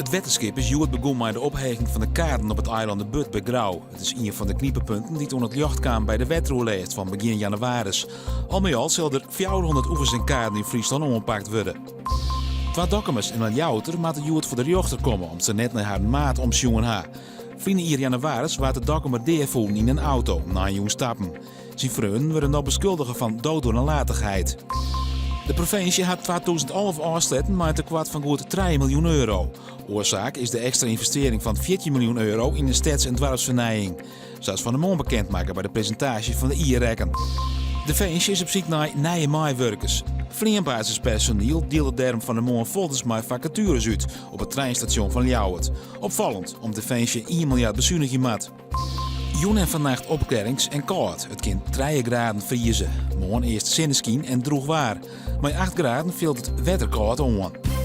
Het wetenschap is Joet begon met de opheging van de kaarten op het eiland de But bij Grauw. Het is een van de kniepenpunten die toen het licht kwam bij de wetroerlijst van begin januari. Al met al zullen er 400 oevers en kaarten in Friesland ompakt worden. Twee dokkemers en een jouter moeten Joet voor de rechter komen om ze net naar haar maat omsjongen haar. Vrienden hier januari waart de dokkemer deervoeren in een auto na een jong stappen. Zijn vrienden werden nog beschuldigen van dood door nalatigheid. De provincie had 2011 afsluiten met een tekort van goed 3 miljoen euro. Oorzaak is de extra investering van 14 miljoen euro in de stads- en dwarfsvernijing. Zoals Van der Moon bekendmaken bij de presentatie van de IR-rekken. Defensie is op zoek naar nieuwe maaiwerkers. Vrijbasispersoneel deelde daarom Van der Moon folders met vacatures uit op het treinstation van Ljouwert. Opvallend, om Defensie 1 miljard bezuiniging maat. Joen en vannacht opklarings en koud. Het kind 3 graden vriezen. Morgen eerst zinneskien en droeg waar. Bij 8 graden viel het wetterkoud aan.